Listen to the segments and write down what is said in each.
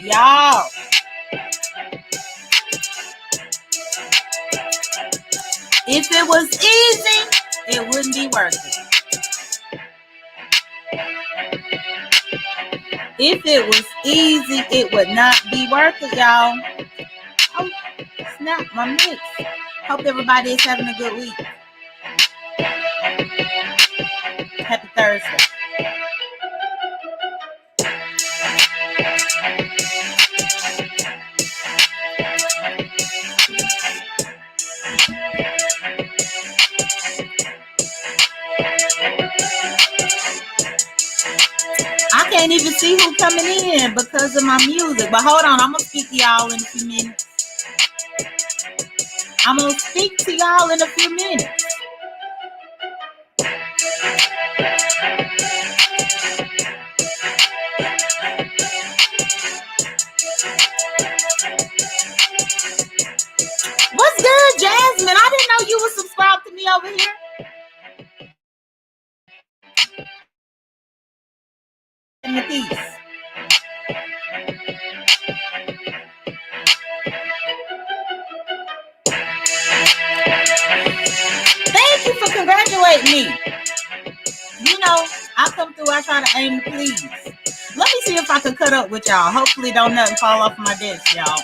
Y'all, if it was easy, it wouldn't be worth it. If it was easy, it would not be worth it, y'all. Oh, snap, my mix. Hope everybody is having a good week. Happy Thursday. I can't even see who's coming in because of my music. But hold on, I'm going to speak to y'all in a few minutes. I'm going to speak to y'all in a few minutes. What's good, Jasmine? I didn't know you were subscribed to me over here. In the piece. Thank you for congratulating me. You know, I come through, I try to aim to please. Let me see if I can cut up with y'all. Hopefully don't nothing fall off my desk, y'all.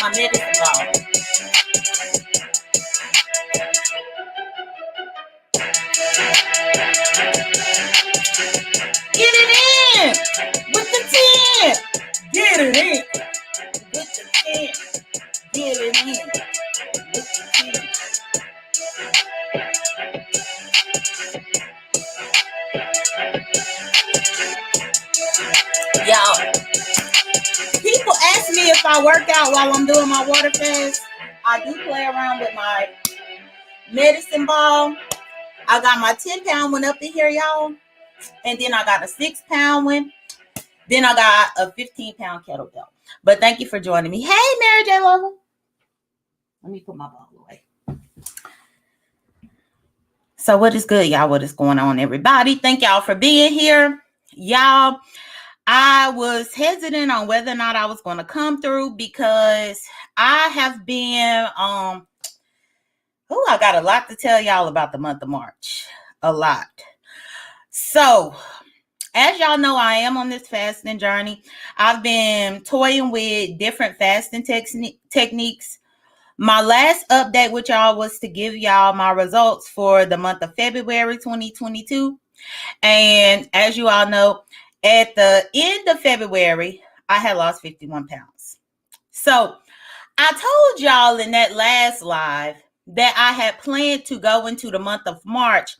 My medicine ball. Get it in with the 10. Get it in with the 10. Get it in with the 10. Y'all, people ask me if I work out while I'm doing my water fast. I do play around with my medicine ball. I got my 10-pound one up in here, y'all. And then I got a 6-pound one. Then I got a 15-pound kettlebell. But thank you for joining me. Hey, Mary J. Lover. Let me put my ball away. So what is good, y'all? What is going on, everybody? Thank y'all for being here. Y'all, I was hesitant on whether or not I was going to come through because I have been, I got a lot to tell y'all about the month of March. A lot. So, as y'all know, I am on this fasting journey. I've been toying with different fasting techniques. My last update with y'all was to give y'all my results for the month of February 2022. And as you all know, at the end of February, I had lost 51 pounds. So I told y'all in that last live that I had planned to go into the month of March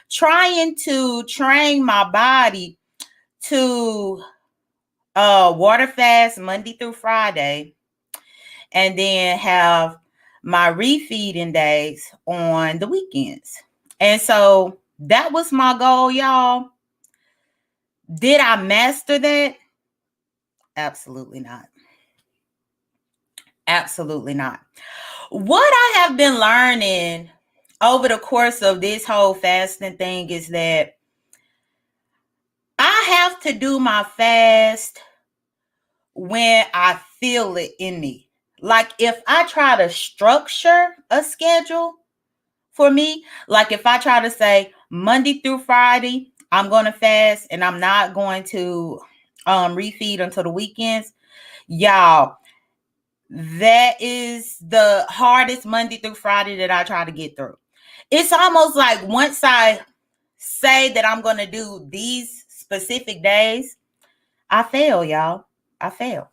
trying to train my body to water fast Monday through Friday and then have my refeeding days on the weekends. And so that was my goal, y'all. Did I master that? Absolutely not. Absolutely not. What I have been learning over the course of this whole fasting thing is that I have to do my fast when I feel it in me. Like if I try to structure a schedule for me, like if I try to say Monday through Friday, I'm going to fast and I'm not going to refeed until the weekends. Y'all, that is the hardest Monday through Friday that I try to get through. It's almost like once I say that I'm going to do these specific days, I fail, y'all. I fail.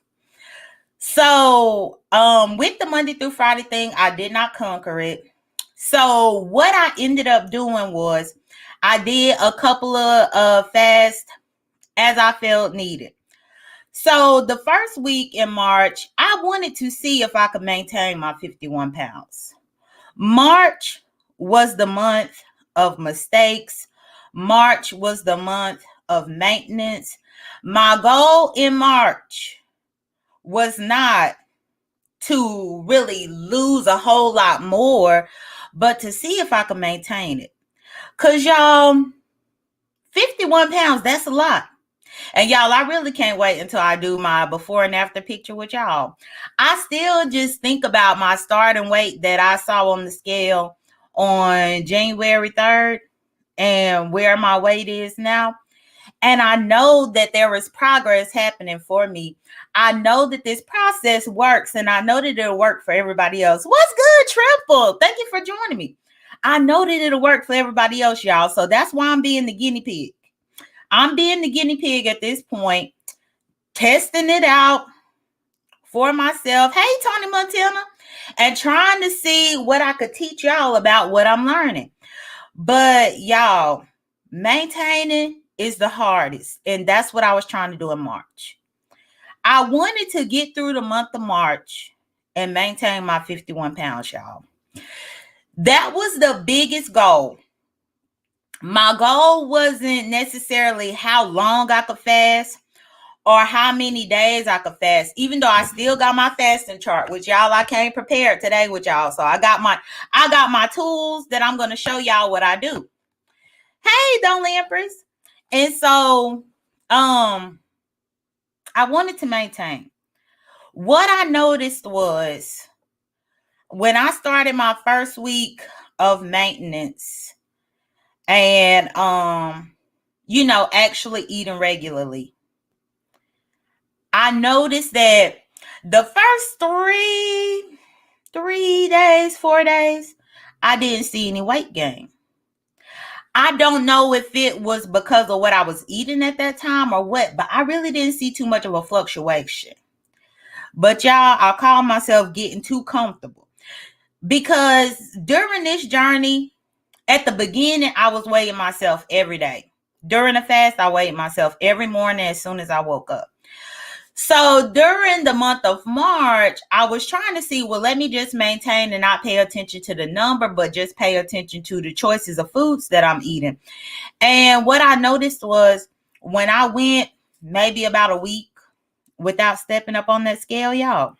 So with the Monday through Friday thing, I did not conquer it. So what I ended up doing was I did a couple of fasts as I felt needed. So the first week in March, I wanted to see if I could maintain my 51 pounds. March was the month of mistakes. March was the month of maintenance. My goal in March was not to really lose a whole lot more, but to see if I could maintain it. Cause y'all, 51 pounds, that's a lot. And y'all, I really can't wait until I do my before and after picture with y'all. I still just think about my starting weight that I saw on the scale on January 3rd and where my weight is now. And I know that there is progress happening for me. I know that this process works, and I know that it'll work for everybody else. What's good, Triple? Thank you for joining me. I know that it'll work for everybody else, y'all. So that's why I'm being the guinea pig. I'm being the guinea pig at this point, testing it out for myself. Hey, Tony Montana. And trying to see what I could teach y'all about what I'm learning. But y'all, maintaining is the hardest. And that's what I was trying to do in March. I wanted to get through the month of March and maintain my 51 pounds, y'all. That was the biggest goal. My goal wasn't necessarily how long I could fast or how many days I could fast, even though I still got my fasting chart, which y'all, I came prepared today with y'all. So I got my tools that I'm going to show y'all what I do. Hey, Don't Empress. And so I wanted to maintain. What I noticed was when I started my first week of maintenance and actually eating regularly, I noticed that the first 4 days, I didn't see any weight gain. I don't know if it was because of what I was eating at that time or what, but I really didn't see too much of a fluctuation. But y'all, I call myself getting too comfortable because during this journey, at the beginning, I was weighing myself every day. During the fast, I weighed myself every morning as soon as I woke up. So during the month of March, I was trying to see, well, let me just maintain and not pay attention to the number, but just pay attention to the choices of foods that I'm eating. And what I noticed was when I went maybe about a week without stepping up on that scale, y'all,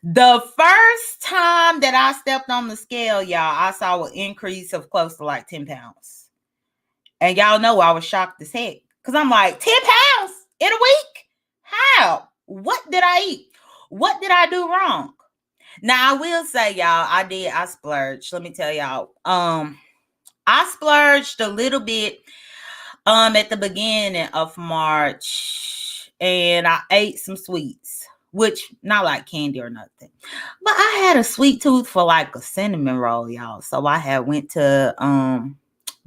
the first time that I stepped on the scale, y'all, I saw an increase of close to like 10 pounds. And y'all know I was shocked as heck because I'm like, 10 pounds in a week? How? What did I eat? What did I do wrong? Now, I will say, y'all, I splurged. Let me tell y'all. I splurged a little bit at the beginning of March, and I ate some sweets, which not like candy or nothing. But I had a sweet tooth for like a cinnamon roll, y'all. So I had went to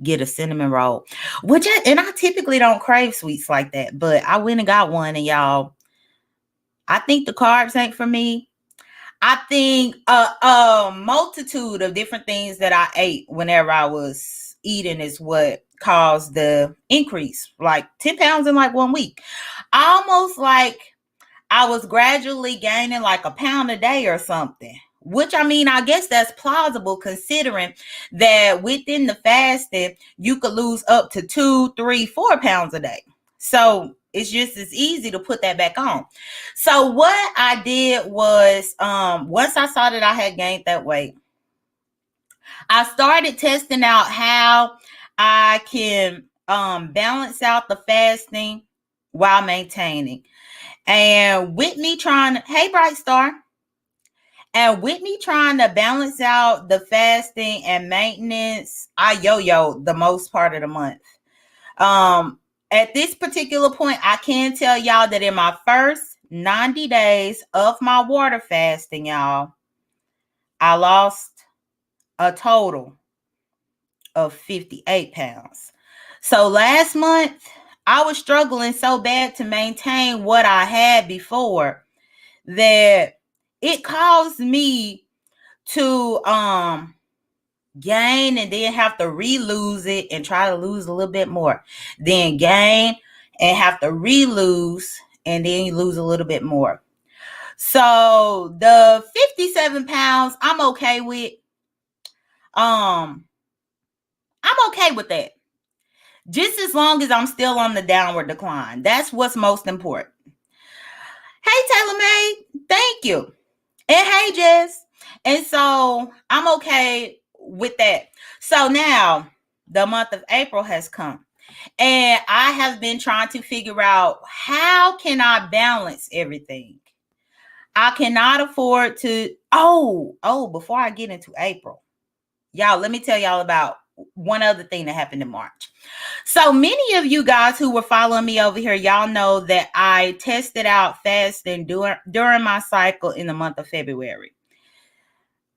get a cinnamon roll, and I typically don't crave sweets like that, but I went and got one, and y'all, I think the carbs ain't for me. I think a multitude of different things that I ate whenever I was eating is what caused the increase, like 10 pounds in like 1 week. Almost like I was gradually gaining like a pound a day or something. Which, I mean, I guess that's plausible considering that within the fasting, you could lose up to 2, 3, 4 pounds a day. So it's just as easy to put that back on. So what I did was, once I saw that I had gained that weight, I started testing out how I can balance out the fasting while maintaining. And with me hey, Bright Star. And with me trying to balance out the fasting and maintenance, I yo-yo the most part of the month. At this particular point, I can tell y'all that in my first 90 days of my water fasting, y'all, I lost a total of 58 pounds. So last month, I was struggling so bad to maintain what I had before that it caused me to gain and then have to re-lose it and try to lose a little bit more. Then gain and have to re-lose and then you lose a little bit more. So the 57 pounds, I'm okay with. I'm okay with that. Just as long as I'm still on the downward decline. That's what's most important. Hey, Taylor May, thank you. And hey, Jess. And so I'm okay with that. So now the month of April has come, and I have been trying to figure out, how can I balance everything? I cannot afford to. Before I get into April, y'all, let me tell y'all about one other thing that happened in March. So many of you guys who were following me over here, y'all know that I tested out fasting during my cycle in the month of February.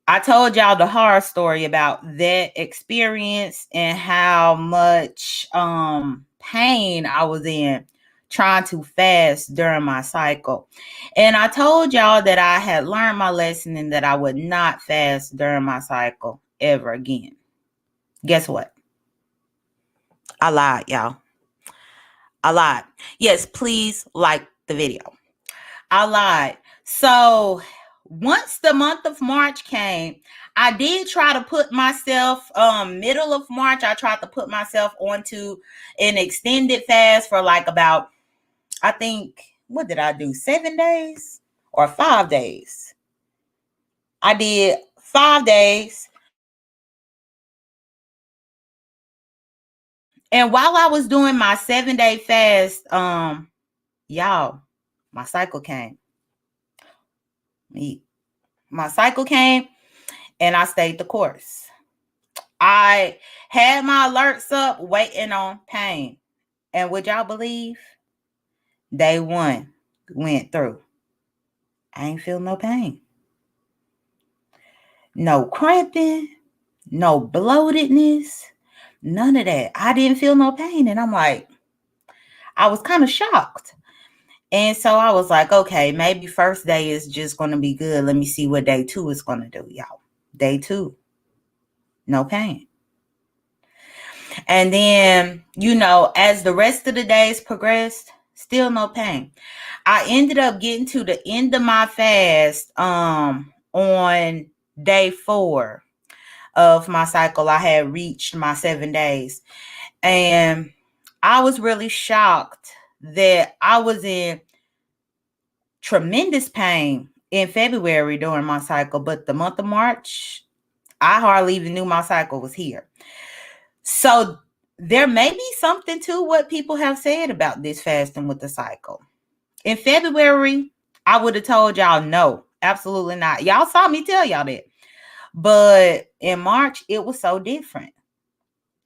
I told y'all the horror story about that experience and how much pain I was in trying to fast during my cycle. And I told y'all that I had learned my lesson and that I would not fast during my cycle ever again. Guess what? I lied, y'all. I lied. Yes, please like the video. I lied. So once the month of March came, I did try to put myself, middle of March, I tried to put myself onto an extended fast for like about, I think, what did I do? 7 days or 5 days? I did 5 days. And while I was doing my 7-day fast, y'all, my cycle came. My cycle came and I stayed the course. I had my alerts up waiting on pain. And would y'all believe? Day 1 went through. I ain't feel no pain. No cramping, no bloatedness, none of that. I didn't feel no pain. And I'm like, I was kind of shocked. And so I was like, okay, maybe first day is just going to be good. Let me see what day 2 is going to do, y'all. Day 2, no pain. And then, as the rest of the days progressed, still no pain. I ended up getting to the end of my fast on day 4 of my cycle. I had reached my 7 days. And I was really shocked that I was in tremendous pain in February during my cycle. But the month of March, I hardly even knew my cycle was here. So there may be something to what people have said about this fasting with the cycle. In February, I would have told y'all no, absolutely not. Y'all saw me tell y'all that. But in March, it was so different.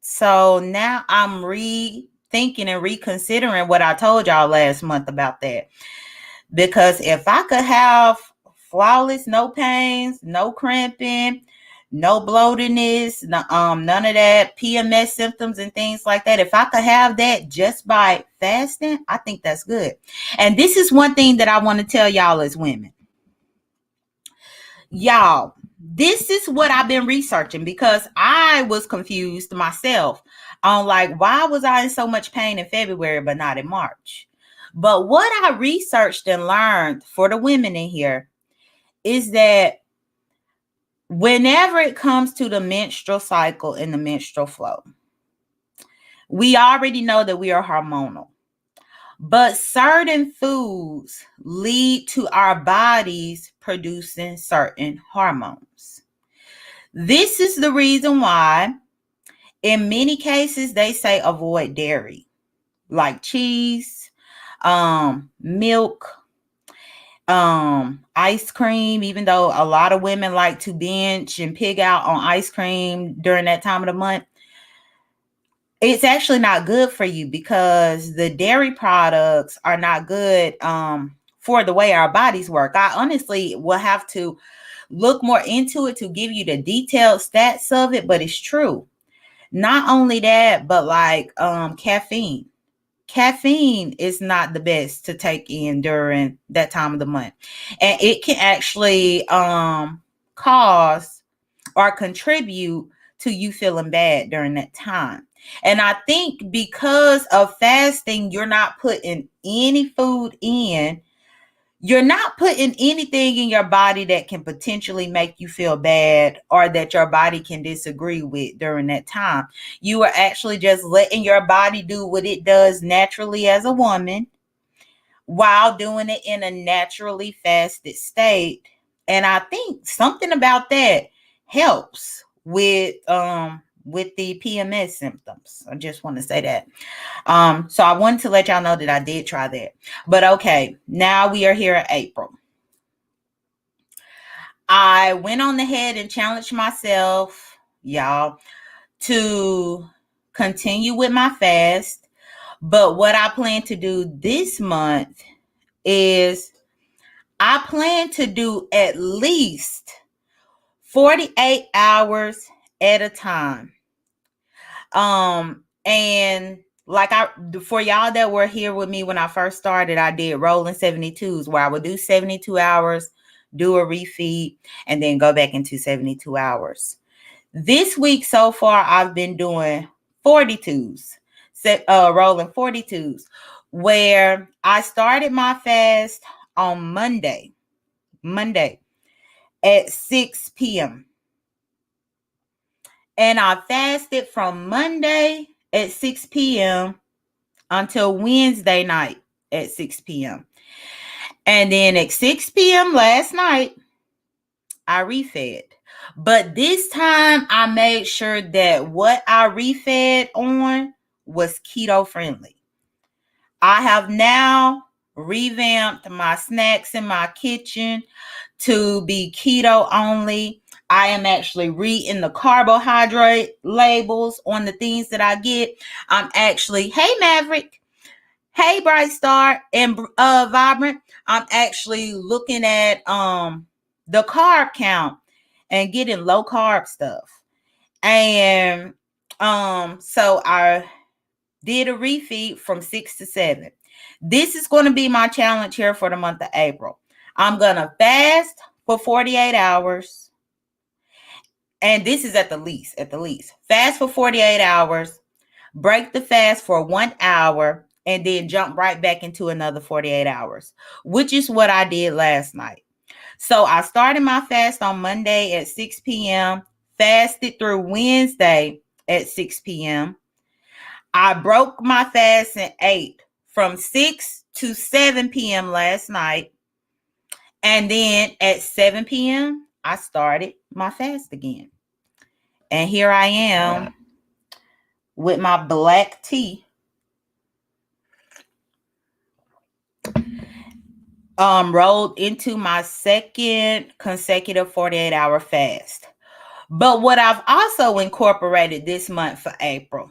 So now I'm rethinking and reconsidering what I told y'all last month about that. Because if I could have flawless, no pains, no cramping, no bloatedness, none of that PMS symptoms and things like that. If I could have that just by fasting, I think that's good. And this is one thing that I want to tell y'all as women. Y'all, this is what I've been researching because I was confused myself on like, why was I in so much pain in February but not in March? But what I researched and learned for the women in here is that whenever it comes to the menstrual cycle and the menstrual flow, we already know that we are hormonal, but certain foods lead to our bodies producing certain hormones. This is the reason why in many cases they say avoid dairy, like cheese, milk, ice cream, even though a lot of women like to binge and pig out on ice cream during that time of the month. It's actually not good for you because the dairy products are not good for the way our bodies work. I honestly will have to look more into it to give you the detailed stats of it, but it's true. Not only that, but like caffeine. Caffeine is not the best to take in during that time of the month. And it can actually cause or contribute to you feeling bad during that time. And I think because of fasting, you're not putting any food in. You're not putting anything in your body that can potentially make you feel bad or that your body can disagree with during that time. You are actually just letting your body do what it does naturally as a woman while doing it in a naturally fasted state. And I think something about that helps with the PMS symptoms. I just want to say that. So I wanted to let y'all know that I did try that. But okay, now we are here in April. I went on ahead and challenged myself, y'all, to continue with my fast. But what I plan to do this month is I plan to do at least 48 hours at a time. And like for y'all that were here with me when I first started, I did rolling 72s where I would do 72 hours, do a refeed, and then go back into 72 hours. This week so far, I've been doing 42s, rolling 42s, where I started my fast on Monday at 6 p.m. And I fasted from Monday at 6 p.m. until Wednesday night at 6 p.m. And then at 6 p.m. last night, I refed. But this time I made sure that what I refed on was keto friendly. I have now revamped my snacks in my kitchen to be keto only. I am actually reading the carbohydrate labels on the things that I get. I'm actually, hey Maverick, hey Bright Star and Vibrant. I'm actually looking at the carb count and getting low carb stuff. And so I did a refeed from 6 to 7. This is going to be my challenge here for the month of April. I'm going to fast for 48 hours. And this is at the least. Fast for 48 hours, break the fast for 1 hour, and then jump right back into another 48 hours, which is what I did last night. So I started my fast on Monday at 6 p.m., fasted through Wednesday at 6 p.m. I broke my fast and ate from 6 to 7 p.m. last night. And then at 7 p.m., I started my fast again. And here I am with my black tea. Rolled into my second consecutive 48-hour fast. But what I've also incorporated this month for April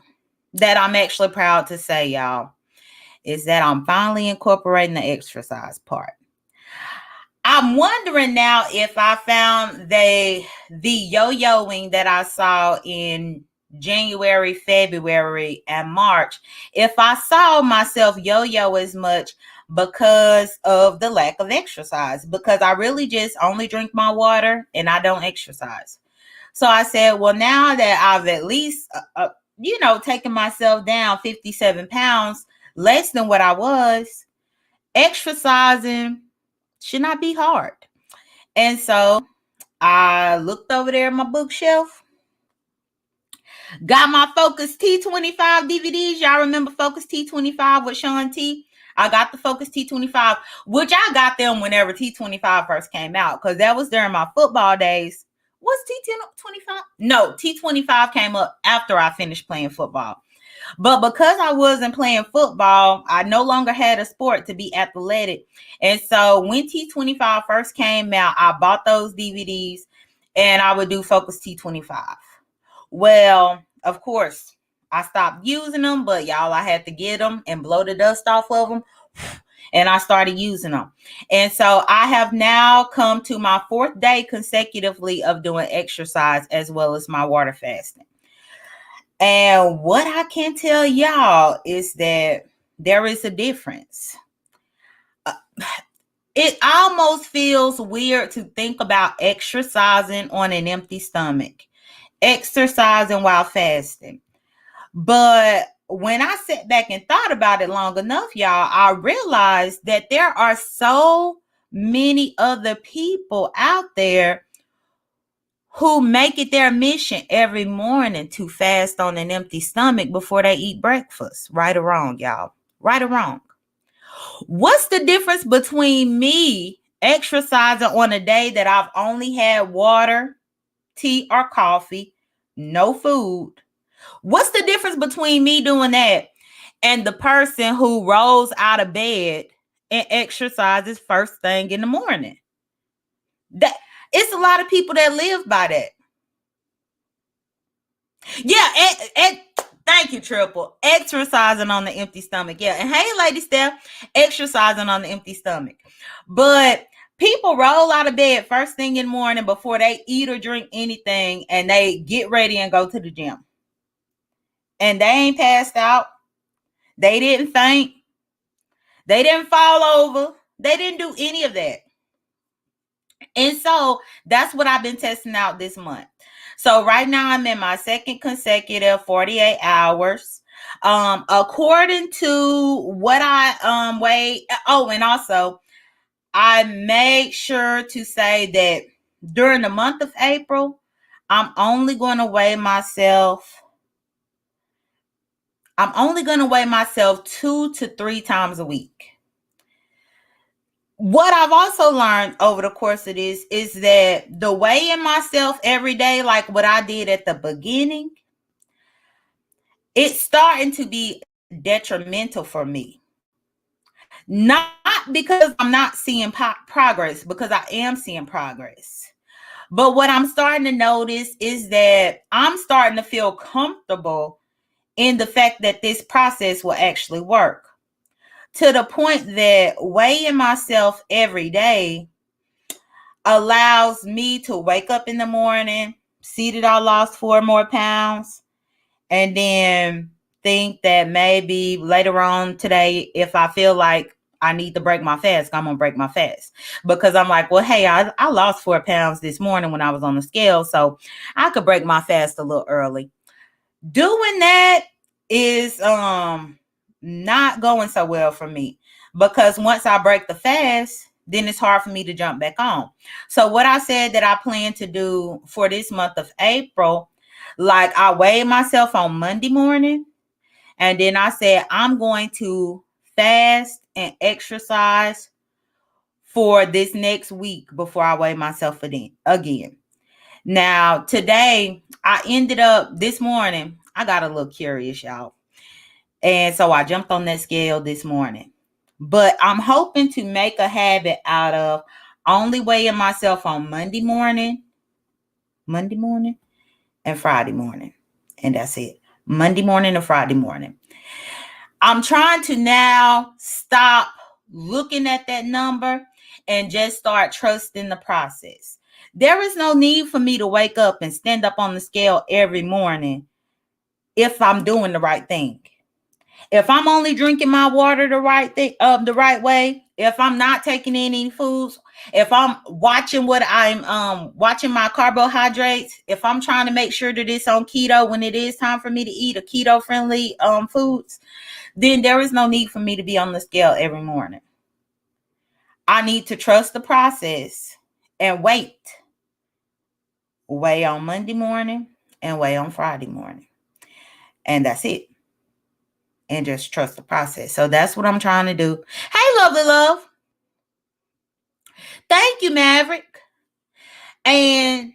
that I'm actually proud to say, y'all, is that I'm finally incorporating the exercise part. I'm wondering now if I found the yo-yoing that I saw in January, February, and March, if I saw myself yo-yo as much because of the lack of exercise, because I really just only drink my water and I don't exercise. So I said, well, now that I've at least, taken myself down 57 pounds, less than what I was, exercising should not be hard. And so I looked over there at my bookshelf, got my Focus T25 DVDs. Y'all remember Focus T25 with Shaun T? I got the Focus T25, which I got them whenever T25 first came out, because that was during my football days. Was T25? No, T25 came up after I finished playing football. But because I wasn't playing football, I no longer had a sport to be athletic. And so when T25 first came out, I bought those DVDs and I would do Focus T25. Well, of course, I stopped using them, but y'all, I had to get them and blow the dust off of them. And I started using them. And so I have now come to my 4th day consecutively of doing exercise as well as my water fasting. And what I can tell y'all is that there is a difference. It almost feels weird to think about exercising on an empty stomach, exercising while fasting. But when I sat back and thought about it long enough, y'all, I realized that there are so many other people out there who make it their mission every morning to fast on an empty stomach before they eat breakfast. Right or wrong, y'all? Right or wrong? What's the difference between me exercising on a day that I've only had water, tea, or coffee no food. What's the difference between me doing that and the person who rolls out of bed and exercises first thing in the morning? That it's a lot of people that live by that. Yeah, and thank you, Triple. Exercising on the empty stomach. Yeah, and hey, Lady Steph, exercising on the empty stomach. But people roll out of bed first thing in the morning before they eat or drink anything, and they get ready and go to the gym. And they ain't passed out. They didn't faint. They didn't fall over. They didn't do any of that. And so that's what I've been testing out this month. So right now I'm in my second consecutive 48 hours. According to what I weigh. Oh, and also I made sure to say that during the month of April, I'm only going to weigh myself 2 to 3 times a week. What I've also learned over the course of this is that the weighing myself every day, like what I did at the beginning, it's starting to be detrimental for me. Not because I'm not seeing progress, because I am seeing progress. But what I'm starting to notice is that I'm starting to feel comfortable in the fact that this process will actually work. To the point that weighing myself every day allows me to wake up in the morning, see that I lost 4 more pounds, and then think that maybe later on today, if I feel like I need to break my fast, I'm going to break my fast. Because I'm like, well, hey, I lost 4 pounds this morning when I was on the scale, so I could break my fast a little early. Doing that is not going so well for me, because once I break the fast, then it's hard for me to jump back on. So what I said that I plan to do for this month of April, like I weighed myself on Monday morning, and then I said I'm going to fast and exercise for this next week before I weigh myself again. Now, today, I ended up this morning, I got a little curious, y'all. And so I jumped on that scale this morning. But I'm hoping to make a habit out of only weighing myself on Monday morning, and Friday morning. And that's it. Monday morning and Friday morning. I'm trying to now stop looking at that number and just start trusting the process. There is no need for me to wake up and stand up on the scale every morning if I'm doing the right thing. If I'm only drinking my water the right way, if I'm not taking in any foods, if I'm watching what I'm watching my carbohydrates, if I'm trying to make sure that it's on keto when it is time for me to eat a keto friendly foods, then there is no need for me to be on the scale every morning. I need to trust the process and wait. Weigh on Monday morning and weigh on Friday morning. And that's it. And just trust the process. So that's what I'm trying to do. Hey, lovely love. Thank you, Maverick. And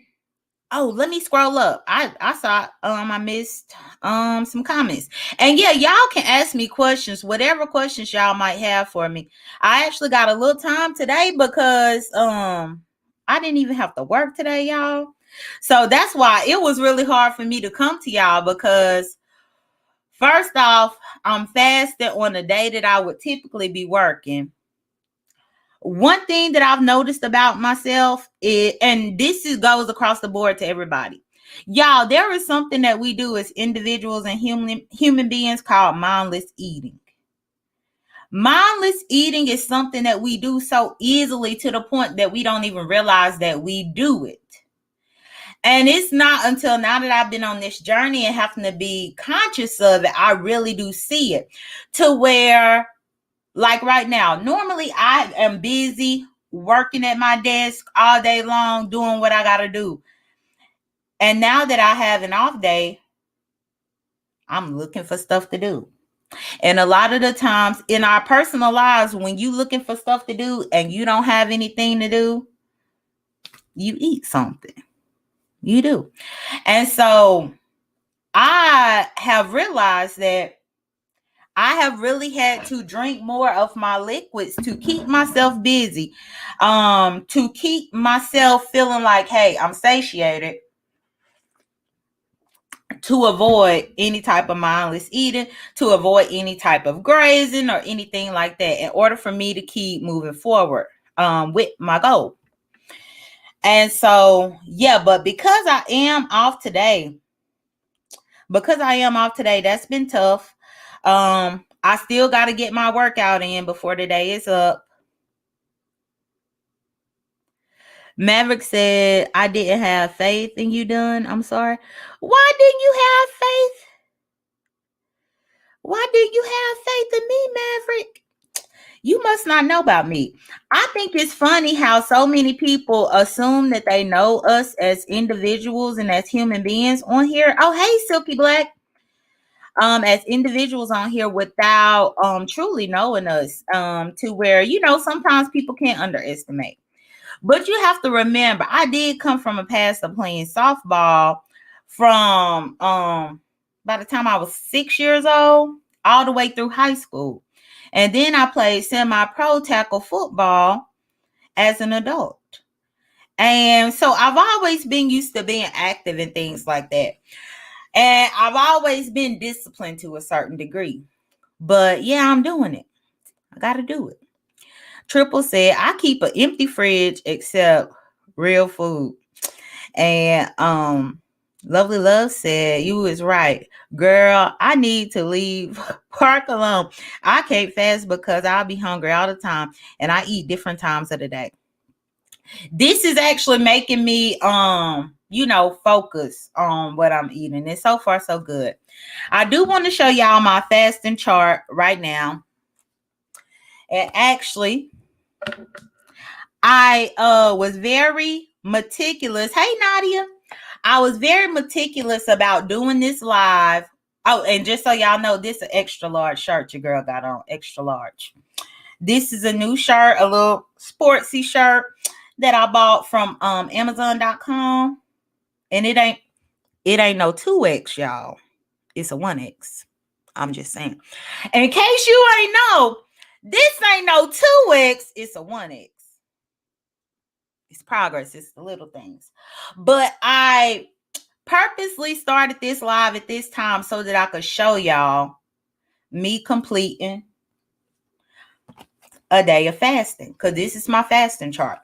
let me scroll up. I saw I missed some comments. And yeah, y'all can ask me questions, whatever questions y'all might have for me. I actually got a little time today because I didn't even have to work today, y'all. So that's why it was really hard for me to come to y'all, because first off, I'm fasting on a day that I would typically be working. One thing that I've noticed about myself is, and this goes across the board to everybody, y'all, there is something that we do as individuals and human beings called mindless eating. Mindless eating is something that we do so easily to the point that we don't even realize that we do it. And it's not until now that I've been on this journey and having to be conscious of it, I really do see it. To where, like right now, normally I am busy working at my desk all day long, doing what I got to do. And now that I have an off day, I'm looking for stuff to do. And a lot of the times in our personal lives, when you're looking for stuff to do and you don't have anything to do, you eat something. You do. And so I have realized that I have really had to drink more of my liquids to keep myself busy, to keep myself feeling like, hey, I'm satiated, to avoid any type of mindless eating, to avoid any type of grazing or anything like that, in order for me to keep moving forward with my goal. And so, yeah, but because I am off today, that's been tough. I still got to get my workout in before the day is up. Maverick said, I didn't have faith in you, done. I'm sorry. Why didn't you have faith? Why didn't you have faith in me, Maverick? You must not know about me. I think it's funny how so many people assume that they know us as individuals and as human beings on here. Oh, hey, Silky Black. As individuals on here without truly knowing us, to where, sometimes people can't underestimate. But you have to remember, I did come from a past of playing softball from by the time I was 6 years old all the way through high school. And then I played semi-pro tackle football as an adult. And so I've always been used to being active and things like that. And I've always been disciplined to a certain degree. But yeah, I'm doing it. I got to do it. Triple said, I keep an empty fridge except real food. And Lovely Love said, you is right. Girl, I need to leave Park alone. I can't fast because I'll be hungry all the time. And I eat different times of the day. This is actually making me focus on what I'm eating. And so far, so good. I do want to show y'all my fasting chart right now. And actually, I was very meticulous. Hey, Nadia. I was very meticulous about doing this live. Oh, and just so y'all know, this is an extra large shirt your girl got on. Extra large. This is a new shirt, a little sportsy shirt that I bought from Amazon.com. And it ain't no 2X, y'all. It's a 1X. I'm just saying. And in case you ain't know, this ain't no 2X, it's a 1X. It's progress. It's the little things. But I purposely started this live at this time so that I could show y'all me completing a day of fasting. Because this is my fasting chart.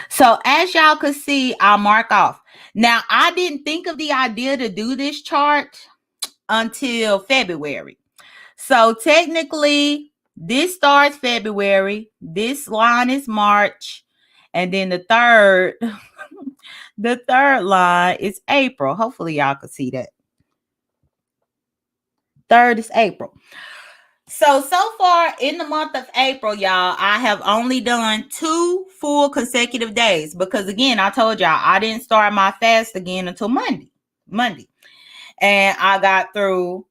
So as y'all could see, I'll mark off. Now, I didn't think of the idea to do this chart until February. So technically, this starts February. This line is March. And then the third line is April. Hopefully y'all can see that. Third is April. So far in the month of April, y'all, I have only done 2 full consecutive days because, again, I told y'all I didn't start my fast again until Monday. And I got through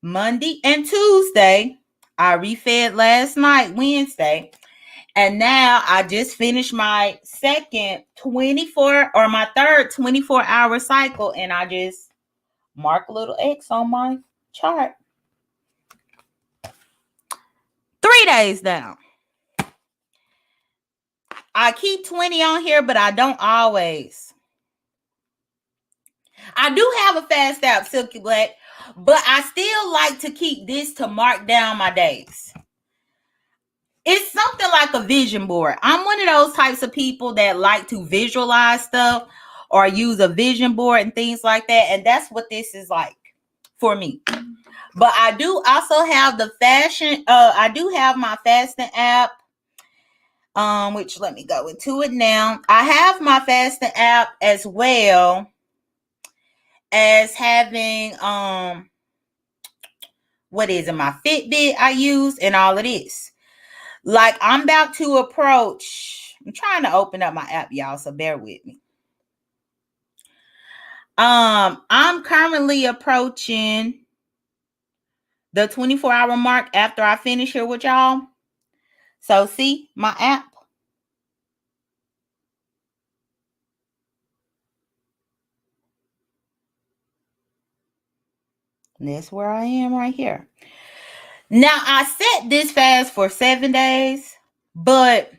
Monday and Tuesday. I refed last night, Wednesday. And now I just finished my third 24-hour cycle. And I just mark a little X on my chart. 3 days down. I keep 20 on here, but I don't always. I do have a fast app, Silky Black, but I still like to keep this to mark down my days. It's something like a vision board. I'm one of those types of people that like to visualize stuff or use a vision board and things like that. And that's what this is like for me. But I do also have I do have my fasting app. Which let me go into it now. I have my fasting app as well as having what is it, my Fitbit I use and all of this. Like I'm about to approach, I'm trying to open up my app, y'all, so bear with me. I'm currently approaching the 24-hour mark after I finish here with y'all. So see my app. And that's where I am right here. Now, I set this fast for 7 days, but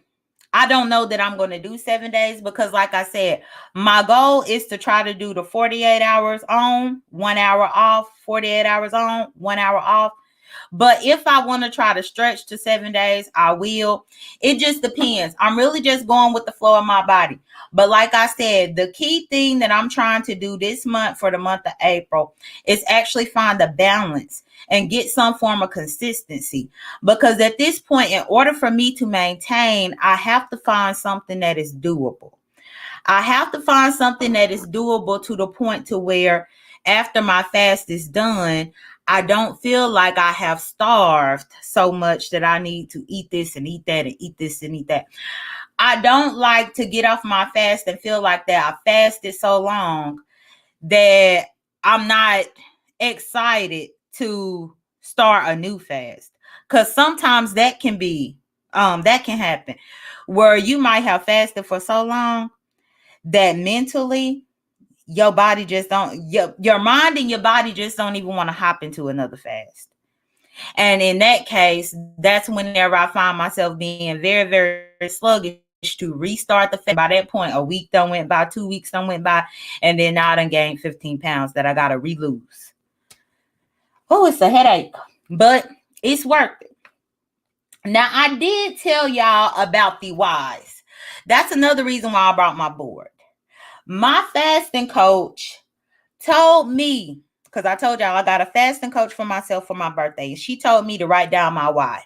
I don't know that I'm going to do 7 days because, like I said, my goal is to try to do the 48 hours on, 1 hour off, 48 hours on, 1 hour off. But if I want to try to stretch to 7 days, I will. It just depends. I'm really just going with the flow of my body. But like I said, the key thing that I'm trying to do this month for the month of April is actually find a balance and get some form of consistency. Because at this point, in order for me to maintain, I have to find something that is doable. I have to find something that is doable to the point to where after my fast is done, I don't feel like I have starved so much that I need to eat this and eat that and eat this and eat that. I don't like to get off my fast and feel like that I fasted so long that I'm not excited to start a new fast. Because sometimes that can happen where you might have fasted for so long that mentally your body just don't your mind and your body just don't even want to hop into another fast. And in that case, that's whenever I find myself being very, very sluggish to restart the fast. By that point, a week done went by, 2 weeks done went by, and then now I done gained 15 pounds that I gotta re-lose. Oh, it's a headache, but it's worth it. Now, I did tell y'all about the whys. That's another reason why I brought my board. My fasting coach told me, because I told y'all I got a fasting coach for myself for my birthday, and she told me to write down my why.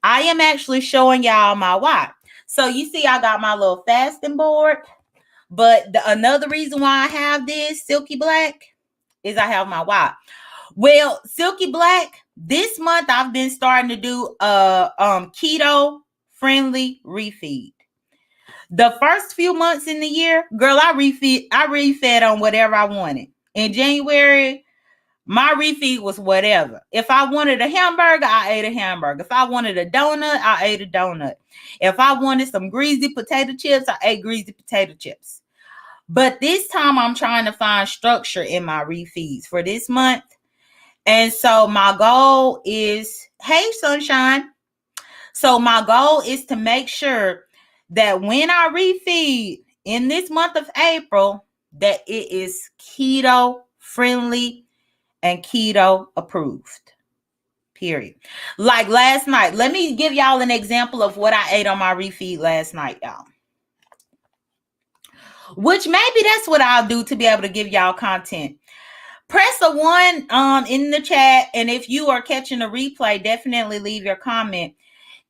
I am actually showing y'all my why. So you see I got my little fasting board, but another reason why I have this Silky Black is I have my why. Well, Silky Black, this month I've been starting to do a keto friendly refeed. The first few months in the year, girl, I refed on whatever I wanted. In January, my refeed was whatever. If I wanted a hamburger, I ate a hamburger. If I wanted a donut, I ate a donut. If I wanted some greasy potato chips, I ate greasy potato chips. But this time I'm trying to find structure in my refeeds for this month. And so my goal is, hey, sunshine. So my goal is to make sure that when I refeed in this month of April, that it is keto friendly and keto approved. Period. Like last night, let me give y'all an example of what I ate on my refeed last night, y'all. Which maybe that's what I'll do to be able to give y'all content. Press a 1 in the chat, and if you are catching a replay, definitely leave your comment.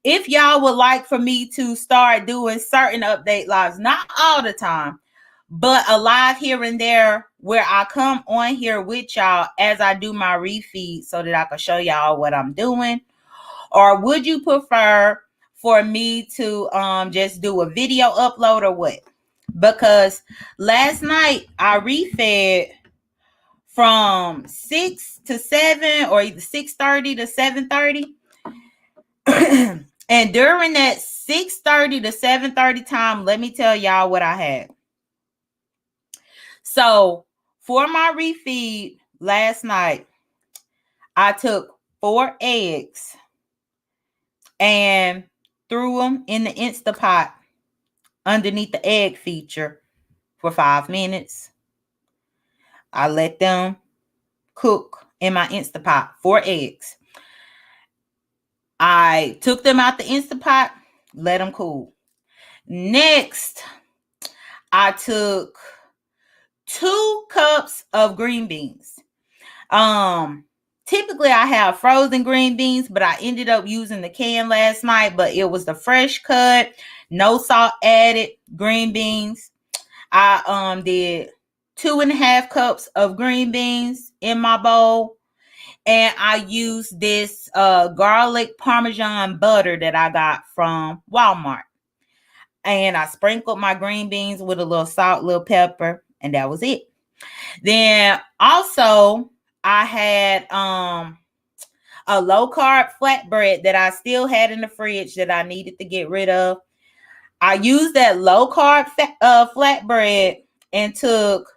If y'all would like for me to start doing certain update lives, not all the time, but a live here and there where I come on here with y'all as I do my refeed so that I can show y'all what I'm doing. Or would you prefer for me to just do a video upload or what? Because last night I refed from 6 to 7 or either 6:30 to 7:30. And during that 6:30 to 7:30 time, let me tell y'all what I had. So for my refeed last night, I took 4 eggs and threw them in the Instapot underneath the egg feature for 5 minutes. I let them cook in my Instapot, 4 eggs. I took them out the Instapot, let them cool. Next, I took 2 cups of green beans. Typically I have frozen green beans, but I ended up using the can last night, but it was the fresh cut, no salt added green beans. I did 2.5 cups of green beans in my bowl, and I used this garlic Parmesan butter that I got from Walmart. And I sprinkled my green beans with a little salt, little pepper, and that was it. Then also I had a low carb flatbread that I still had in the fridge that I needed to get rid of. I used that low carb flatbread and took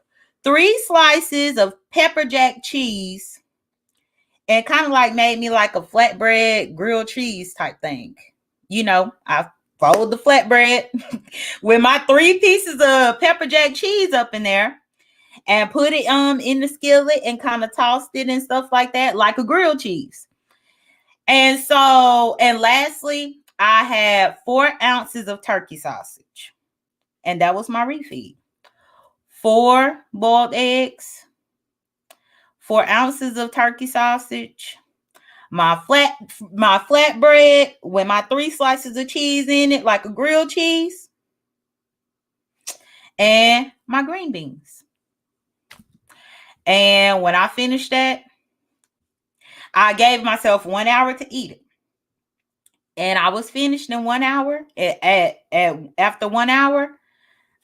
3 slices of pepper jack cheese and kind of like made me like a flatbread grilled cheese type thing. I fold the flatbread with my 3 pieces of pepper jack cheese up in there and put it in the skillet and kind of tossed it and stuff like that, like a grilled cheese. And lastly, I had 4 ounces of turkey sausage, and that was my refeed. 4 boiled eggs, 4 ounces of turkey sausage, my flatbread with my 3 slices of cheese in it, like a grilled cheese, and my green beans. And when I finished that, I gave myself 1 hour to eat it. And I was finished in 1 hour. After 1 hour,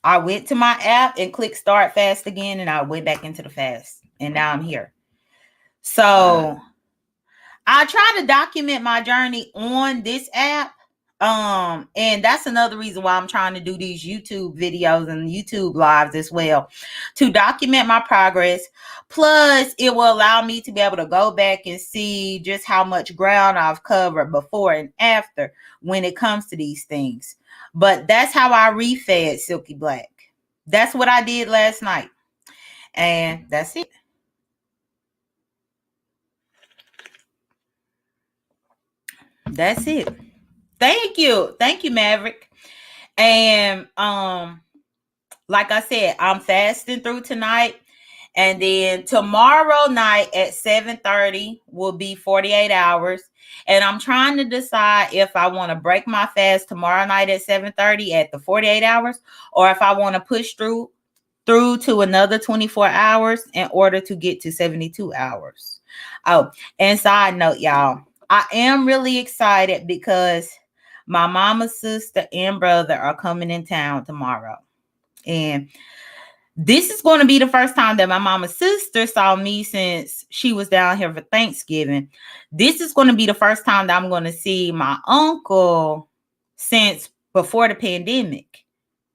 I went to my app and clicked start fast again, and I went back into the fast. And now I'm here. So I try to document my journey on this app. And that's another reason why I'm trying to do these YouTube videos and YouTube lives as well, to document my progress. Plus, it will allow me to be able to go back and see just how much ground I've covered before and after when it comes to these things. But that's how I refed Silky Black. That's what I did last night. And that's it. That's it. Thank you, Maverick. And like I said, I'm fasting through tonight, and then tomorrow night at 7:30 will be 48 hours. And I'm trying to decide if I want to break my fast tomorrow night at 7:30 at the 48 hours, or if I want to push through to another 24 hours in order to get to 72 hours. Oh, and side note, y'all, I am really excited because my mama's sister and brother are coming in town tomorrow. And this is going to be the first time that my mama's sister saw me since she was down here for Thanksgiving. This is going to be the first time that I'm going to see my uncle since before the pandemic.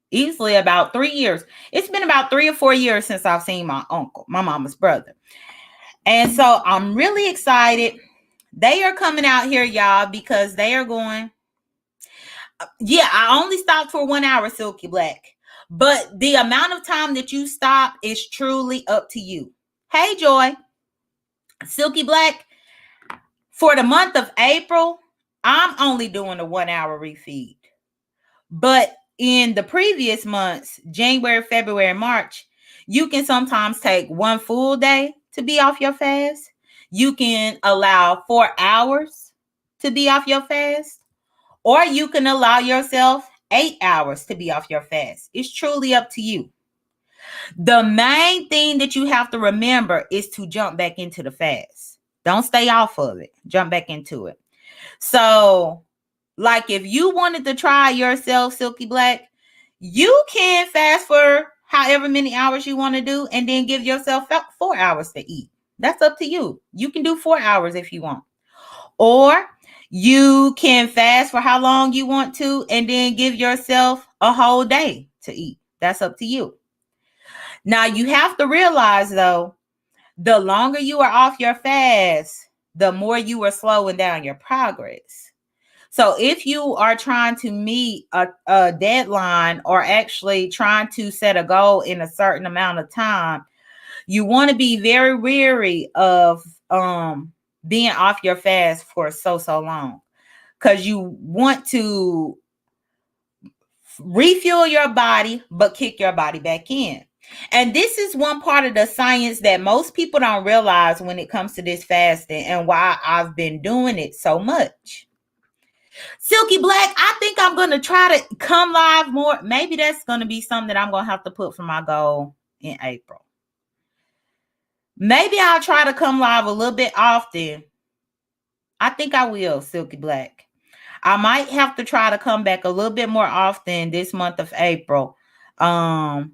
Easily about 3 years. It's been about 3 or 4 years since I've seen my uncle, my mama's brother. And so I'm really excited. They are coming out here, y'all, because they are going. Yeah, I only stopped for 1 hour, Silky Black. But the amount of time that you stop is truly up to you. Hey, Joy. Silky Black, for the month of April, I'm only doing a 1 hour refeed. But in the previous months, January, February, March, you can sometimes take 1 full day to be off your fast. You can allow 4 hours to be off your fast. Or you can allow yourself 8 hours to be off your fast. It's truly up to you. The main thing that you have to remember is to jump back into the fast. Don't stay off of it. Jump back into it. So, like if you wanted to try yourself, Silky Black, you can fast for however many hours you want to do and then give yourself 4 hours to eat. That's up to you. You can do 4 hours if you want. Or you can fast for how long you want to and then give yourself a whole day to eat. That's up to you. Now, you have to realize, though, the longer you are off your fast, the more you are slowing down your progress. So if you are trying to meet a deadline or actually trying to set a goal in a certain amount of time, you want to be very wary of being off your fast for so long, because you want to refuel your body but kick your body back in. And this is one part of the science that most people don't realize when it comes to this fasting and why I've been doing it so much. Silky Black, I think I'm going to try to come live more. Maybe that's going to be something that I'm going to have to put for my goal in April. Maybe I'll try to come live a little bit often. I think I will, Silky Black. I might have to try to come back a little bit more often this month of April to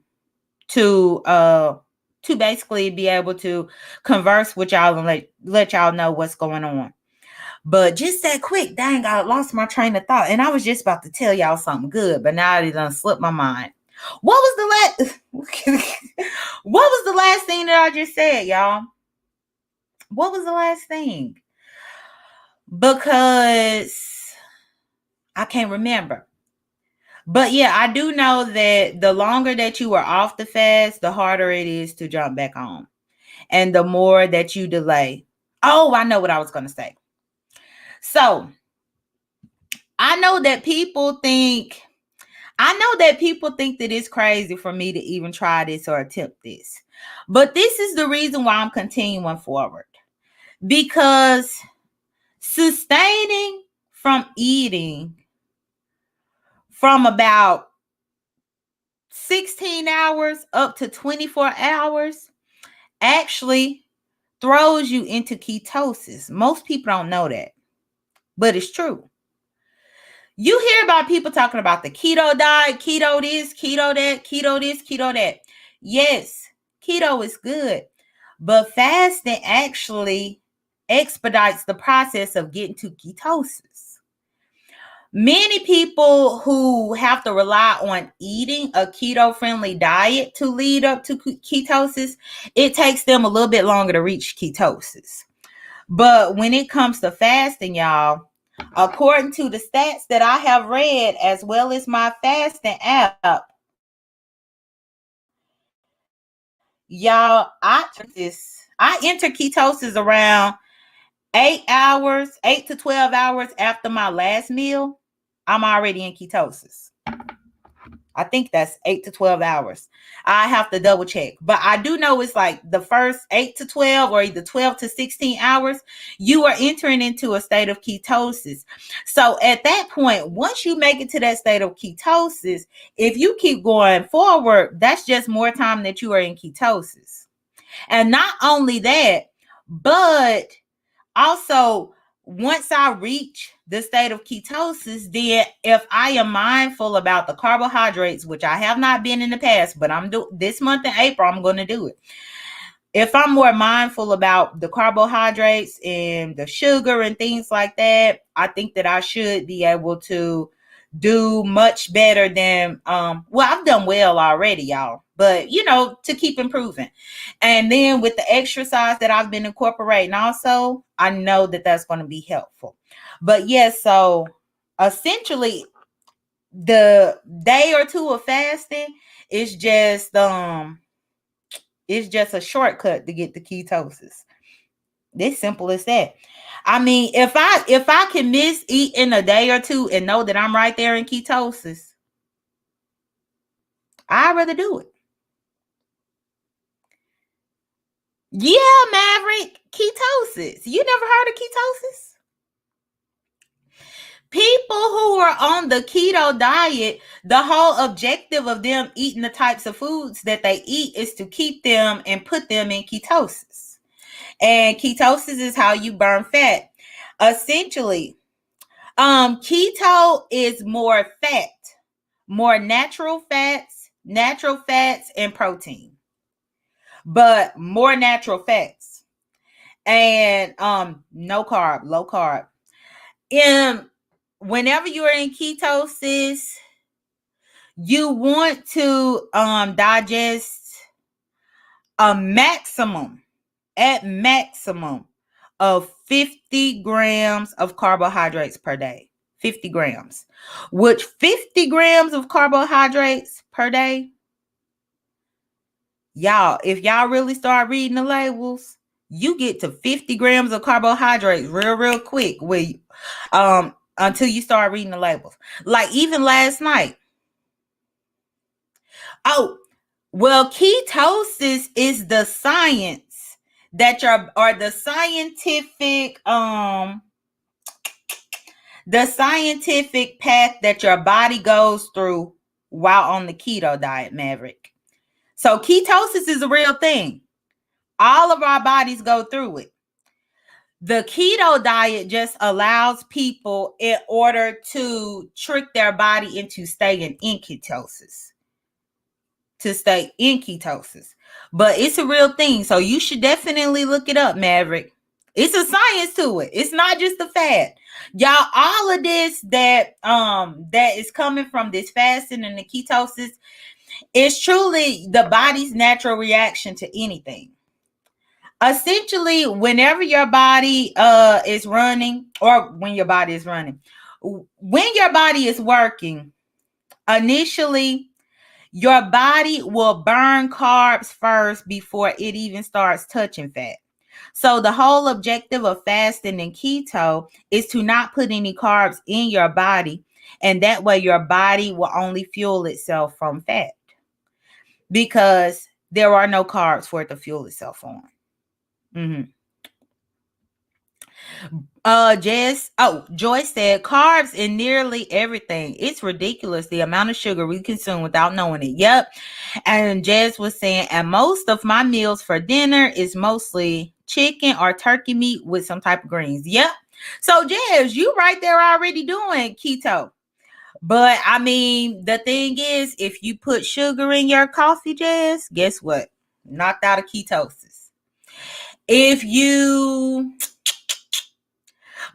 basically be able to converse with y'all and let y'all know what's going on. But just that quick, dang, I lost my train of thought. And I was just about to tell y'all something good, but now it done slipped my mind. What was the last thing that I just said, y'all? What was the last thing? Because I can't remember. But yeah, I do know that the longer that you are off the fast, the harder it is to jump back on. And the more that you delay. Oh, I know what I was going to say. So I know that people think that it's crazy for me to even try this or attempt this. But this is the reason why I'm continuing forward. Because sustaining from eating from about 16 hours up to 24 hours actually throws you into ketosis. Most people don't know that, but it's true. You hear about people talking about the keto diet, keto this, keto that, keto this, keto that. Yes, keto is good, but fasting actually expedites the process of getting to ketosis. Many people who have to rely on eating a keto-friendly diet to lead up to ketosis, it takes them a little bit longer to reach ketosis. But when it comes to fasting, y'all, according to the stats that I have read, as well as my fasting app, y'all, I enter ketosis around 8 to 12 hours after my last meal. I'm already in ketosis. I think that's 8 to 12 hours. I have to double check. But I do know it's like the first 8 to 12 or either 12 to 16 hours, you are entering into a state of ketosis. So at that point, once you make it to that state of ketosis, if you keep going forward, that's just more time that you are in ketosis. And not only that, but also, once I reach the state of ketosis, then if I am mindful about the carbohydrates, which I have not been in the past, but I'm doing this month in April, I'm going to do it. If I'm more mindful about the carbohydrates and the sugar and things like that, I think that I should be able to do much better than I've done well already, y'all, but to keep improving. And then with the exercise that I've been incorporating also, I know that that's going to be helpful. But yes, so essentially the day or two of fasting is just a shortcut to get to ketosis. It's simple as that. I mean, if I can miss eating a day or two and know that I'm right there in ketosis, I'd rather do it. Yeah, Maverick, ketosis. You never heard of ketosis? People who are on the keto diet, the whole objective of them eating the types of foods that they eat is to keep them and put them in ketosis. And ketosis is how you burn fat. Essentially, keto is more fat, more natural fats and protein, but more natural fats and no carb, low carb. Whenever you are in ketosis, you want to digest at maximum of 50 grams of carbohydrates per day. 50 grams. Which 50 grams of carbohydrates per day, y'all, if y'all really start reading the labels, you get to 50 grams of carbohydrates real quick until you start reading the labels. Like even last night. Oh, well, ketosis is the science that the scientific path that your body goes through while on the keto diet, Maverick. So ketosis is a real thing. All of our bodies go through it. The keto diet just allows people in order to trick their body into staying in ketosis. But it's a real thing. So you should definitely look it up, Maverick. It's a science to it. It's not just a fad. Y'all, all of this that is coming from this fasting and the ketosis is truly the body's natural reaction to anything. Essentially, whenever your body is running, or when your body is running, when your body is working, initially your body will burn carbs first before it even starts touching fat. So the whole objective of fasting and keto is to not put any carbs in your body, and that way your body will only fuel itself from fat, because there are no carbs for it to fuel itself on. Joyce said carbs in nearly everything. It's ridiculous the amount of sugar we consume without knowing it. Yep. And Jess was saying, and most of my meals for dinner is mostly chicken or turkey meat with some type of greens. Yep. So Jess, you right there already doing keto. But I mean, the thing is, if you put sugar in your coffee, Jess, guess what? Knocked out of ketosis. If you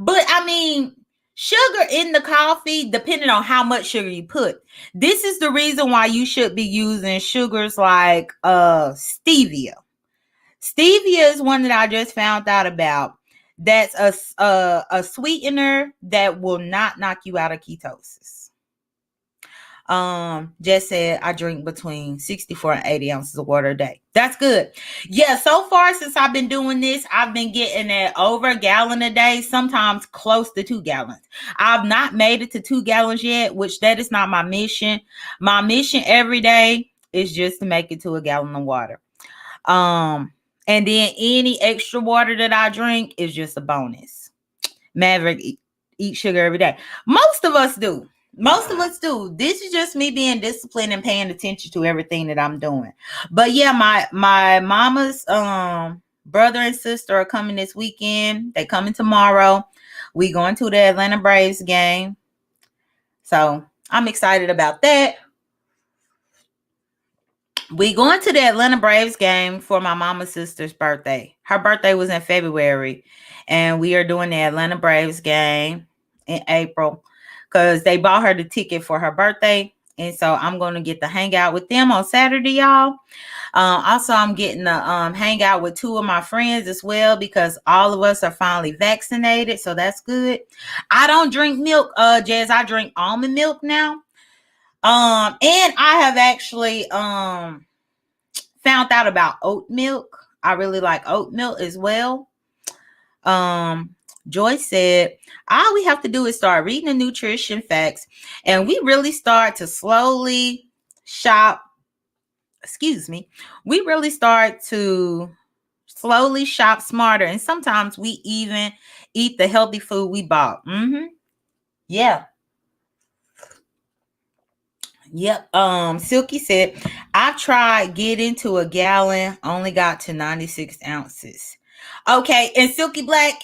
But I mean, sugar in the coffee, depending on how much sugar you put. This is the reason why you should be using sugars like stevia. Stevia is one that I just found out about. That's a sweetener that will not knock you out of ketosis. Just said I drink between 64 and 80 ounces of water a day. That's good. Yeah, so far since I've been doing this, I've been getting at over a gallon a day, sometimes close to 2 gallons. I've not made it to 2 gallons yet, which that is not my mission. My mission every day is just to make it to a gallon of water. And then any extra water that I drink is just a bonus. Maverick eat sugar every day. Most of us do. Most of us do. This is just me being disciplined and paying attention to everything that I'm doing. But yeah, my mama's brother and sister are coming this weekend. They coming tomorrow. We going to the Atlanta Braves game. So I'm excited about that. We going to the Atlanta Braves game for my mama's sister's birthday. Her birthday was in February, and we are doing the Atlanta Braves game in April because they bought her the ticket for her birthday. And so I'm going to get to hang out with them on Saturday, y'all. Also, I'm getting to hang out with 2 of my friends as well, because all of us are finally vaccinated. So that's good. I don't drink milk, Jazz. I drink almond milk now. And I have actually found out about oat milk. I really like oat milk as well. Joyce said, all we have to do is start reading the nutrition facts, and we really start to slowly shop. We really start to slowly shop smarter, and sometimes we even eat the healthy food we bought. Yeah. Yep. Silky said, I tried getting to a gallon, only got to 96 ounces. Okay. And Silky Black.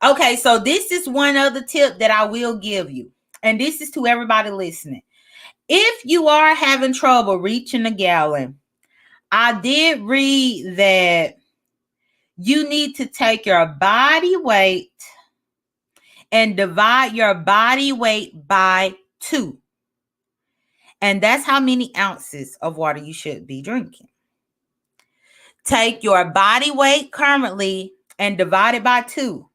Okay. So this is one other tip that I will give you. And this is to everybody listening. If you are having trouble reaching a gallon, I did read that you need to take your body weight and divide your body weight by 2. And that's how many ounces of water you should be drinking. Take your body weight currently and divide it by 2.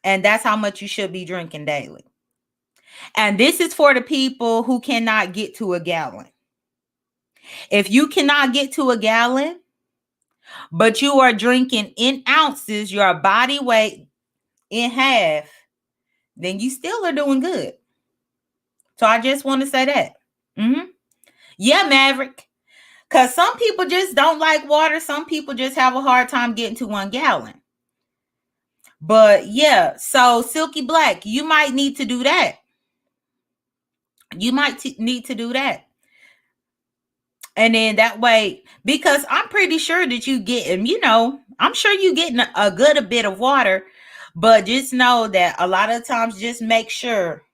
And that's how much you should be drinking daily. And this is for the people who cannot get to a gallon. If you cannot get to a gallon, but you are drinking in ounces your body weight in half, then you still are doing good. So I just want to say that. Yeah, Maverick. Because some people just don't like water. Some people just have a hard time getting to 1 gallon. But yeah, so Silky Black, you might need to do that. You might need to do that. And then that way, because I'm pretty sure that you getting, I'm sure you getting a good bit of water, but just know that a lot of times just make sure.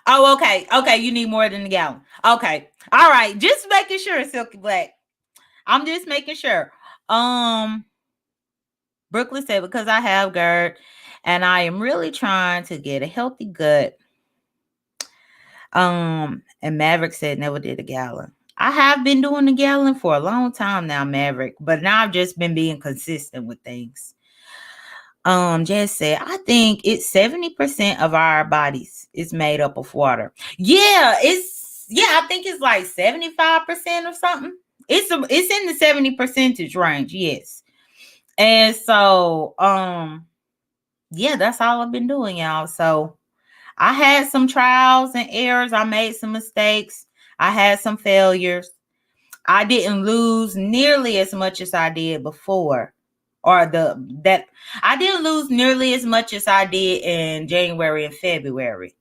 Oh, okay. Okay. You need more than a gallon. Okay. All right. Just making sure, Silky Black. I'm just making sure. Brooklyn said, because I have GERD and I am really trying to get a healthy gut. And Maverick said, never did a gallon. I have been doing the gallon for a long time now, Maverick, but now I've just been being consistent with things. Jess said, I think it's 70% of our bodies is made up of water. I think it's like 75% or something. It's in the 70% range, yes. And so, yeah, that's all I've been doing, y'all. So I had some trials and errors. I made some mistakes. I had some failures. I didn't lose nearly as much as I did before. I didn't lose nearly as much as I did in January and February.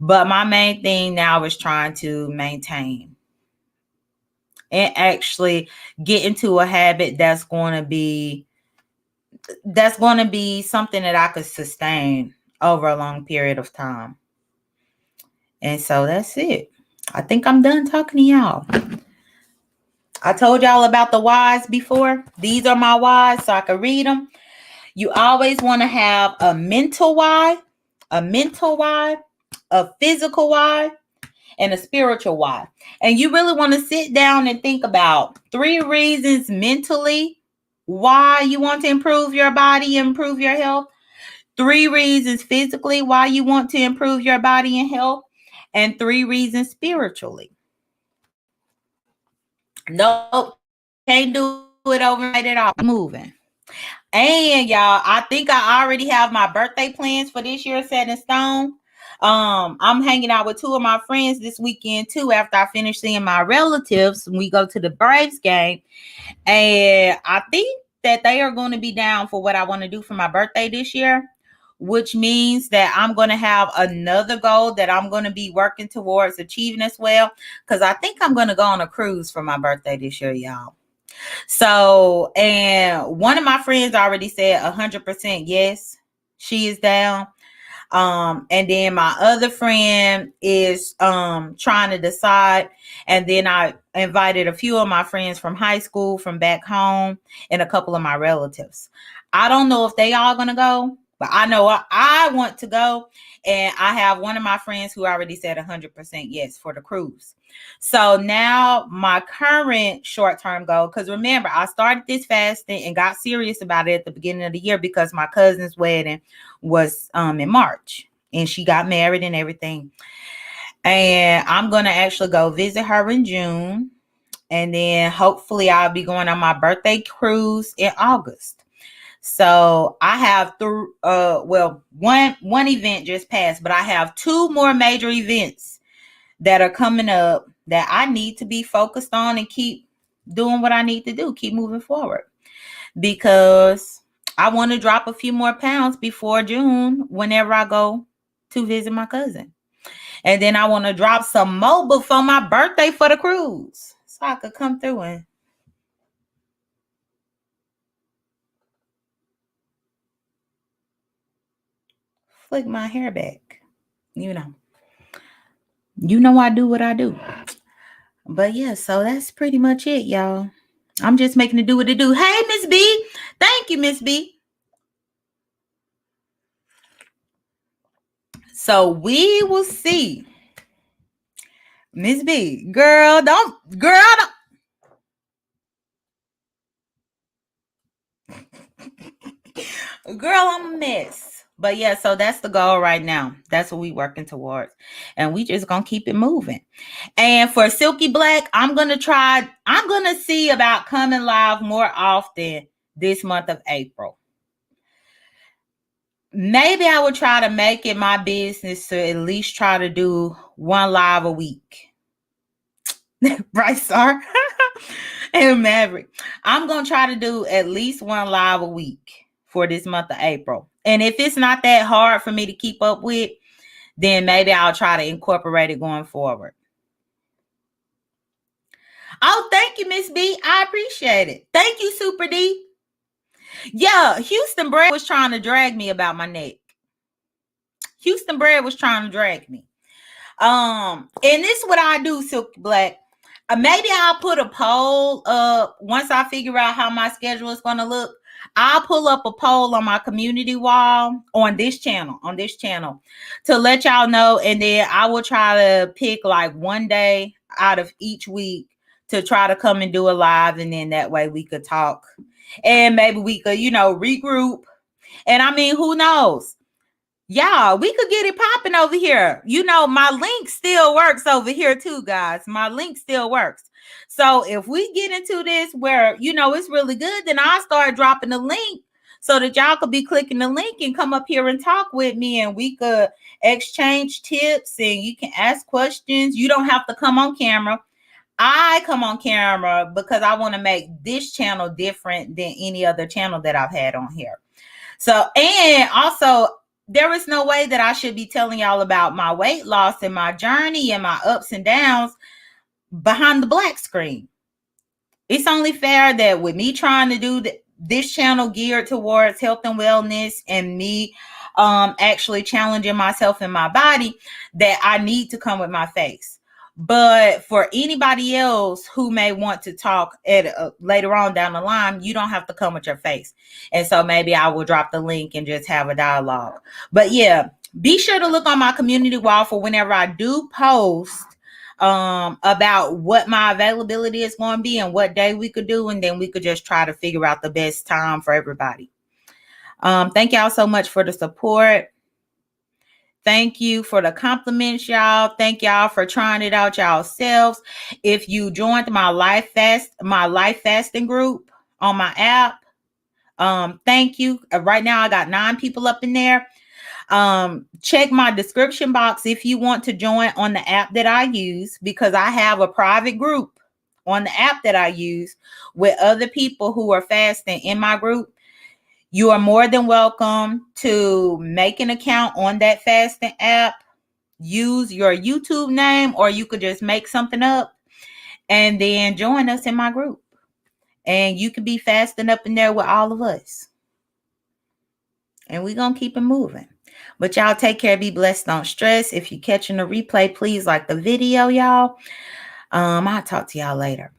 But my main thing now is trying to maintain and actually get into a habit that's going to be something that I could sustain over a long period of time. And so that's it. I think I'm done talking to y'all. I told y'all about the whys before. These are my whys so I can read them. You always want to have a mental why, a physical why, and a spiritual why. And you really want to sit down and think about 3 reasons mentally why you want to improve your body, improve your health. 3 reasons physically why you want to improve your body and health. And 3 reasons spiritually. Nope, can't do it overnight at all. Moving. And y'all, I think I already have my birthday plans for this year set in stone. I'm hanging out with 2 of my friends this weekend too. After I finish seeing my relatives, we go to the Braves game, and I think that they are going to be down for what I want to do for my birthday this year, which means that I'm going to have another goal that I'm going to be working towards achieving as well. Because I think I'm going to go on a cruise for my birthday this year, y'all. So, and one of my friends already said 100% yes, she is down. And then my other friend is trying to decide. And then I invited a few of my friends from high school, from back home, and a couple of my relatives. I don't know if they all gonna go, but I know I want to go. And I have one of my friends who already said 100% yes for the cruise. So now my current short-term goal, because remember, I started this fasting and got serious about it at the beginning of the year because my cousin's wedding was in March, and she got married and everything. And I'm going to actually go visit her in June. And then hopefully I'll be going on my birthday cruise in August. So I have one event just passed, but I have 2 more major events that are coming up that I need to be focused on and keep doing what I need to do, keep moving forward, because I want to drop a few more pounds before June whenever I go to visit my cousin. And then I want to drop some more before my birthday for the cruise so I could come through and flick my hair back. You know I do what I do. But yeah, so that's pretty much it, y'all. I'm just making it do what it do. Hey, Miss B. Thank you, Miss B. So we will see. Miss B, girl, don't. Girl, I'm a mess. But yeah, so that's the goal right now. That's what we working towards. And we just gonna keep it moving. And for Silky Black, I'm gonna see about coming live more often this month of April. Maybe I would try to make it my business to at least try to do 1 live a week. Right, sir? And Maverick, I'm going to try to do at least 1 live a week for this month of April. And if it's not that hard for me to keep up with, then maybe I'll try to incorporate it going forward. Oh, thank you, Miss B. I appreciate it. Thank you, Super D. Yeah, Houston Bread was trying to drag me about my neck. Houston Bread was trying to drag me. And this is what I do, Silky Black. Maybe I'll put a poll up once I figure out how my schedule is going to look. I'll pull up a poll on my community wall on this channel to let y'all know. And then I will try to pick like 1 day out of each week to try to come and do a live, and then that way we could talk and maybe we could, regroup. And I mean, who knows? Y'all, we could get it popping over here. My link still works over here too, guys. My link still works. So if we get into this where, it's really good, then I'll start dropping the link so that y'all could be clicking the link and come up here and talk with me, and we could exchange tips and you can ask questions. You don't have to come on camera. I come on camera because I want to make this channel different than any other channel that I've had on here. So, and also, there is no way that I should be telling y'all about my weight loss and my journey and my ups and downs behind the black screen. It's only fair that with me trying to do this channel geared towards health and wellness and me actually challenging myself and my body, that I need to come with my face. But for anybody else who may want to talk later on down the line, you don't have to come with your face. And so maybe I will drop the link and just have a dialogue. But yeah, be sure to look on my community wall for whenever I do post about what my availability is going to be and what day we could do. And then we could just try to figure out the best time for everybody. Thank y'all so much for the support. Thank you for the compliments, y'all. Thank y'all for trying it out yourselves. If you joined my life fasting group on my app, thank you. Right now I got 9 people up in there. Check my description box if you want to join on the app that I use, because I have a private group on the app that I use with other people who are fasting in my group. You are more than welcome to make an account on that fasting app, use your YouTube name, or you could just make something up and then join us in my group. And you could be fasting up in there with all of us. And we're going to keep it moving. But y'all take care, be blessed, don't stress. If you're catching the replay, please like the video, y'all. I'll talk to y'all later.